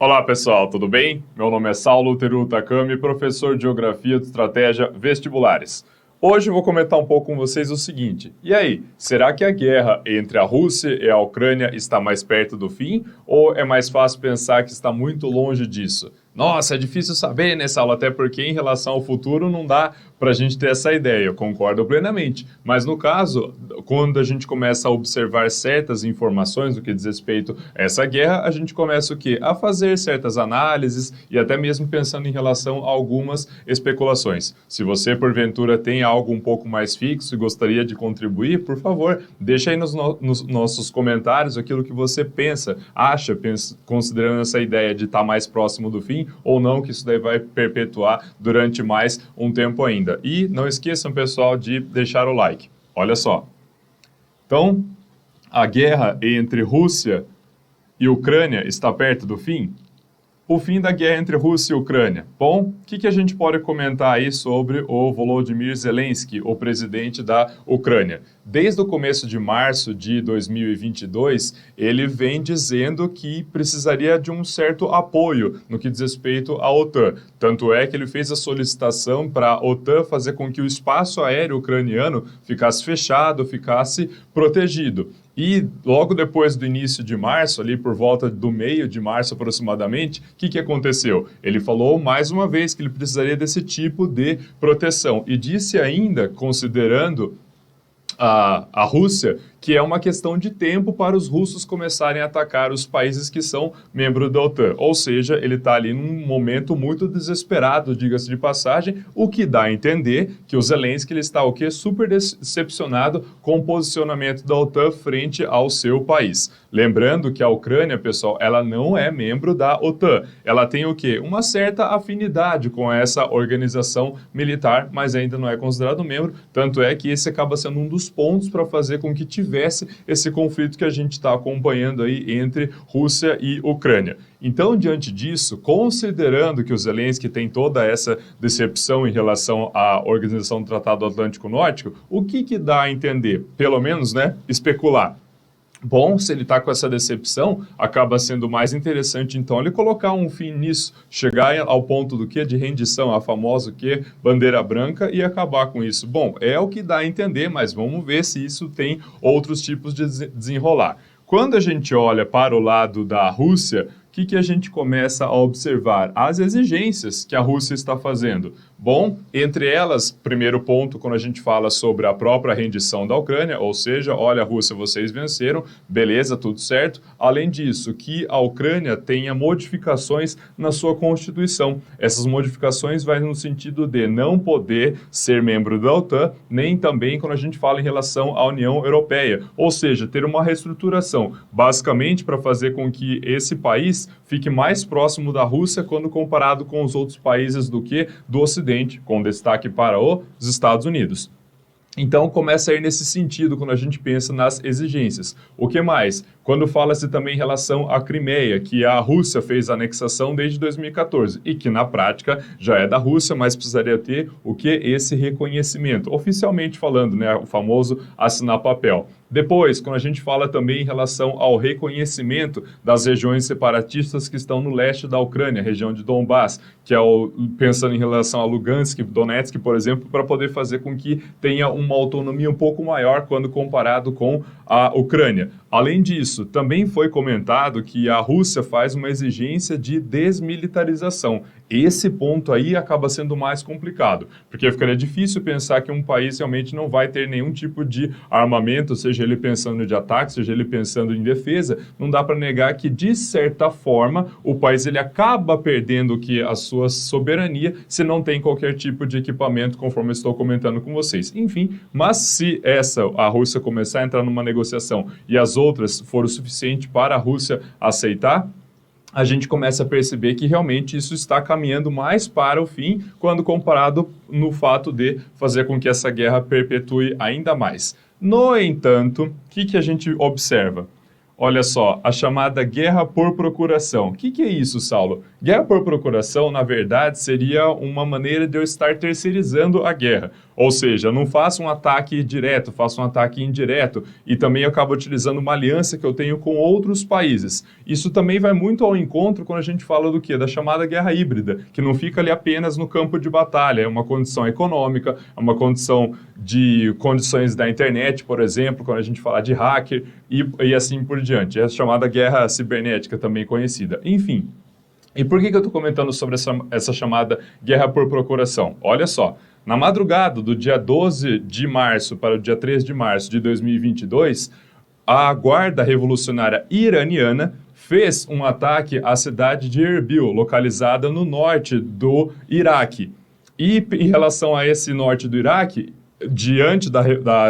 Olá pessoal, tudo bem? Meu nome é Saulo Teru Takami, professor de Geografia de Estratégia Vestibulares. Hoje eu vou comentar um pouco com vocês o seguinte: e aí, será que a guerra entre a Rússia e a Ucrânia está mais perto do fim? Ou é mais fácil pensar que está muito longe disso? Nossa, é difícil saber, né, Saulo? Até porque em relação ao futuro não dá para a gente ter essa ideia, eu concordo plenamente. Mas no caso, quando a gente começa a observar certas informações do que diz respeito a essa guerra, a gente começa o quê? A fazer certas análises e até mesmo pensando em relação a algumas especulações. Se você, porventura, tem algo um pouco mais fixo e gostaria de contribuir, por favor, deixa aí nos nossos comentários aquilo que você pensa, considerando essa ideia de estar mais próximo do fim ou não, que isso daí vai perpetuar durante mais um tempo ainda. E não esqueçam, pessoal, de deixar o like. Olha só. Então, a guerra entre Rússia e Ucrânia está perto do fim? O fim da guerra entre Rússia e Ucrânia. Bom, o que a gente pode comentar aí sobre o Volodymyr Zelensky, o presidente da Ucrânia? Desde o começo de março de 2022, ele vem dizendo que precisaria de um certo apoio no que diz respeito à OTAN. Tanto é que ele fez a solicitação para a OTAN fazer com que o espaço aéreo ucraniano ficasse fechado, ficasse protegido. E logo depois do início de março, ali por volta do meio de março aproximadamente, o que aconteceu? Ele falou mais uma vez que ele precisaria desse tipo de proteção e disse ainda, considerando a Rússia, que é uma questão de tempo para os russos começarem a atacar os países que são membros da OTAN. Ou seja, ele está ali num momento muito desesperado, diga-se de passagem, o que dá a entender que o Zelensky ele está o quê? Super decepcionado com o posicionamento da OTAN frente ao seu país. Lembrando que a Ucrânia, pessoal, ela não é membro da OTAN. Ela tem o quê? Uma certa afinidade com essa organização militar, mas ainda não é considerado membro. Tanto é que esse acaba sendo um dos pontos para fazer com que tivesse esse conflito que a gente está acompanhando aí entre Rússia e Ucrânia. Então, diante disso, considerando que o Zelensky tem toda essa decepção em relação à Organização do Tratado Atlântico Nórdico, o que dá a entender? Pelo menos, né, especular. Bom, se ele está com essa decepção, acaba sendo mais interessante, então, ele colocar um fim nisso, chegar ao ponto do quê? De rendição, a famosa quê? Bandeira branca e acabar com isso. Bom, é o que dá a entender, mas vamos ver se isso tem outros tipos de desenrolar. Quando a gente olha para o lado da Rússia, o que a gente começa a observar? As exigências que a Rússia está fazendo. Bom, entre elas, primeiro ponto, quando a gente fala sobre a própria rendição da Ucrânia, ou seja, olha, Rússia, vocês venceram, beleza, tudo certo. Além disso, que a Ucrânia tenha modificações na sua Constituição. Essas modificações vão no sentido de não poder ser membro da OTAN, nem também quando a gente fala em relação à União Europeia. Ou seja, ter uma reestruturação, basicamente para fazer com que esse país fique mais próximo da Rússia quando comparado com os outros países do Ocidente, com destaque para os Estados Unidos. Então, começa a ir nesse sentido quando a gente pensa nas exigências. O que mais? Quando fala-se também em relação à Crimeia, que a Rússia fez a anexação desde 2014 e que na prática já é da Rússia, mas precisaria ter o que? Esse reconhecimento. Oficialmente falando, né, o famoso assinar papel. Depois, quando a gente fala também em relação ao reconhecimento das regiões separatistas que estão no leste da Ucrânia, região de Donbass, que é pensando em relação a Lugansk, Donetsk, por exemplo, para poder fazer com que tenha uma autonomia um pouco maior quando comparado com a Ucrânia. Além disso, também foi comentado que a Rússia faz uma exigência de desmilitarização. Esse ponto aí acaba sendo mais complicado, porque ficaria difícil pensar que um país realmente não vai ter nenhum tipo de armamento, seja ele pensando de ataque, seja ele pensando em defesa. Não dá para negar que, de certa forma, o país ele acaba perdendo a sua soberania se não tem qualquer tipo de equipamento, conforme eu estou comentando com vocês. Enfim, mas se a Rússia começar a entrar numa negociação e as outras for o suficiente para a Rússia aceitar, a gente começa a perceber que realmente isso está caminhando mais para o fim, quando comparado no fato de fazer com que essa guerra perpetue ainda mais. No entanto, o que a gente observa? Olha só, a chamada guerra por procuração. O que é isso, Saulo? Guerra por procuração, na verdade, seria uma maneira de eu estar terceirizando a guerra. Ou seja, eu não faço um ataque direto, faço um ataque indireto e também eu acabo utilizando uma aliança que eu tenho com outros países. Isso também vai muito ao encontro quando a gente fala do quê? Da chamada guerra híbrida, que não fica ali apenas no campo de batalha, é uma condição econômica, é uma condição de condições da internet, por exemplo, quando a gente fala de hacker e assim por diante. É a chamada guerra cibernética, também conhecida. Enfim, e por que eu estou comentando sobre essa chamada guerra por procuração? Olha só, na madrugada do dia 12 de março para o dia 3 de março de 2022, a Guarda Revolucionária Iraniana fez um ataque à cidade de Erbil, localizada no norte do Iraque. E em relação a esse norte do Iraque,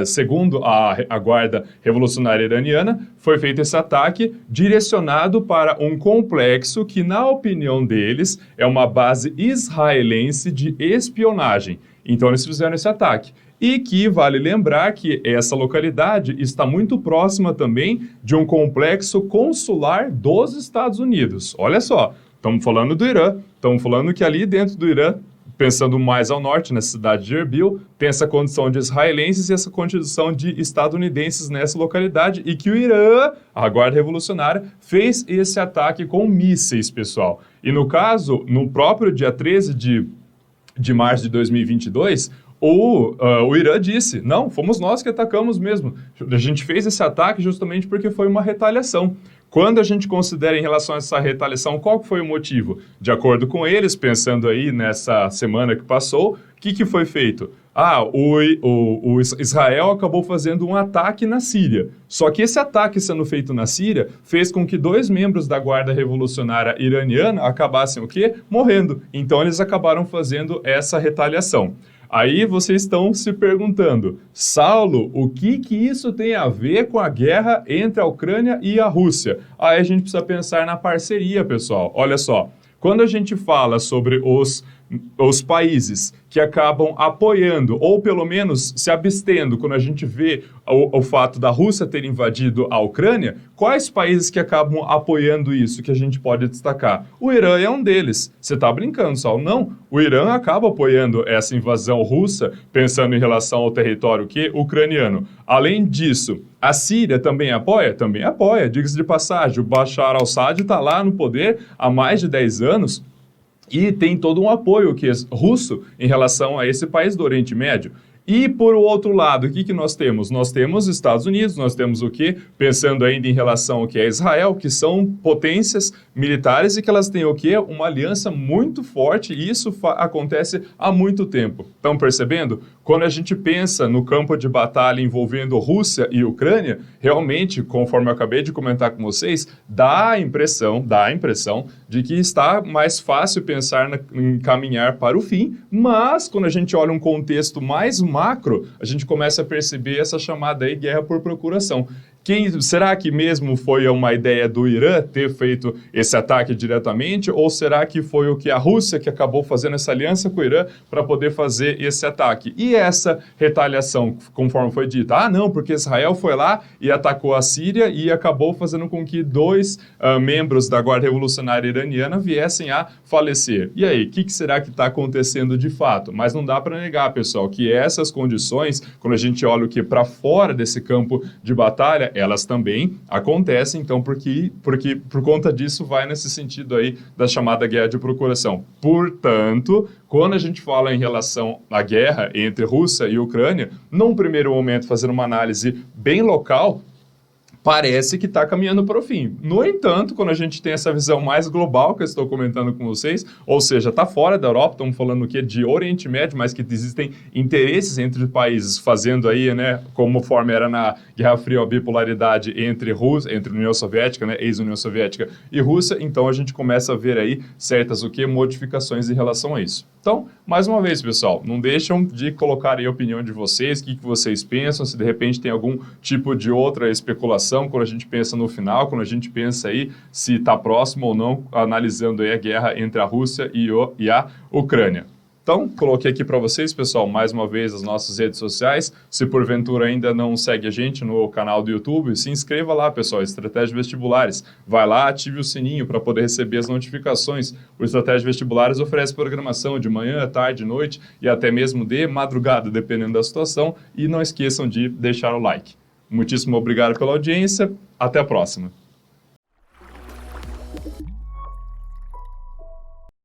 segundo a Guarda Revolucionária Iraniana, foi feito esse ataque direcionado para um complexo que, na opinião deles, é uma base israelense de espionagem. Então, eles fizeram esse ataque. E que vale lembrar que essa localidade está muito próxima também de um complexo consular dos Estados Unidos. Olha só, estamos falando do Irã, estamos falando que ali dentro do Irã, pensando mais ao norte, na cidade de Erbil, tem essa condição de israelenses e essa condição de estadunidenses nessa localidade e que o Irã, a Guarda Revolucionária, fez esse ataque com mísseis, pessoal. E no caso, no próprio dia 13 de março de 2022, o Irã disse, não, fomos nós que atacamos mesmo. A gente fez esse ataque justamente porque foi uma retaliação. Quando a gente considera em relação a essa retaliação, qual foi o motivo? De acordo com eles, pensando aí nessa semana que passou, o que foi feito? O Israel acabou fazendo um ataque na Síria. Só que esse ataque sendo feito na Síria fez com que 2 membros da Guarda Revolucionária Iraniana acabassem o quê? Morrendo. Então eles acabaram fazendo essa retaliação. Aí vocês estão se perguntando, Saulo, o que isso tem a ver com a guerra entre a Ucrânia e a Rússia? Aí a gente precisa pensar na parceria, pessoal. Olha só, quando a gente fala sobre os países que acabam apoiando, ou pelo menos se abstendo, quando a gente vê o fato da Rússia ter invadido a Ucrânia, quais países que acabam apoiando isso que a gente pode destacar? O Irã é um deles. Você está brincando, Saulo? Não. O Irã acaba apoiando essa invasão russa, pensando em relação ao território ucraniano. Além disso, a Síria também apoia? Também apoia. Diga-se de passagem, o Bashar al-Assad está lá no poder há mais de 10 anos, e tem todo um apoio russo em relação a esse país do Oriente Médio. E, por outro lado, o que nós temos? Nós temos Estados Unidos, nós temos o quê? Pensando ainda em relação ao que é Israel, que são potências militares e que elas têm o quê? Uma aliança muito forte, e isso acontece há muito tempo. Estão percebendo? Quando a gente pensa no campo de batalha envolvendo Rússia e Ucrânia, realmente, conforme eu acabei de comentar com vocês, dá a impressão de que está mais fácil pensar em caminhar para o fim, mas quando a gente olha um contexto mais macro, a gente começa a perceber essa chamada aí guerra por procuração. Será que mesmo foi uma ideia do Irã ter feito esse ataque diretamente, ou será que foi o que a Rússia que acabou fazendo essa aliança com o Irã para poder fazer esse ataque? E essa retaliação, conforme foi dito? Não, porque Israel foi lá e atacou a Síria e acabou fazendo com que 2 membros da Guarda Revolucionária Iraniana viessem a falecer. E aí, o que será que está acontecendo de fato? Mas não dá para negar, pessoal, que essas condições, quando a gente olha o que para fora desse campo de batalha, elas também acontecem, então, porque por conta disso vai nesse sentido aí da chamada guerra de procuração. Portanto, quando a gente fala em relação à guerra entre Rússia e Ucrânia, num primeiro momento, fazendo uma análise bem local, parece que está caminhando para o fim. No entanto, quando a gente tem essa visão mais global que eu estou comentando com vocês, ou seja, está fora da Europa, estamos falando o quê? De Oriente Médio, mas que existem interesses entre países fazendo aí, né, conforme era na Guerra Fria, a bipolaridade entre União Soviética, né, ex-União Soviética e Rússia, então a gente começa a ver aí certas modificações em relação a isso. Então, mais uma vez, pessoal, não deixam de colocar aí a opinião de vocês, o que vocês pensam, se de repente tem algum tipo de outra especulação, quando a gente pensa no final, quando a gente pensa aí se está próximo ou não, analisando aí a guerra entre a Rússia e a Ucrânia. Então, coloquei aqui para vocês, pessoal, mais uma vez as nossas redes sociais. Se porventura ainda não segue a gente no canal do YouTube, se inscreva lá, pessoal, Estratégia Vestibulares. Vai lá, ative o sininho para poder receber as notificações. O Estratégia Vestibulares oferece programação de manhã, tarde, noite e até mesmo de madrugada, dependendo da situação. E não esqueçam de deixar o like. Muitíssimo obrigado pela audiência. Até a próxima.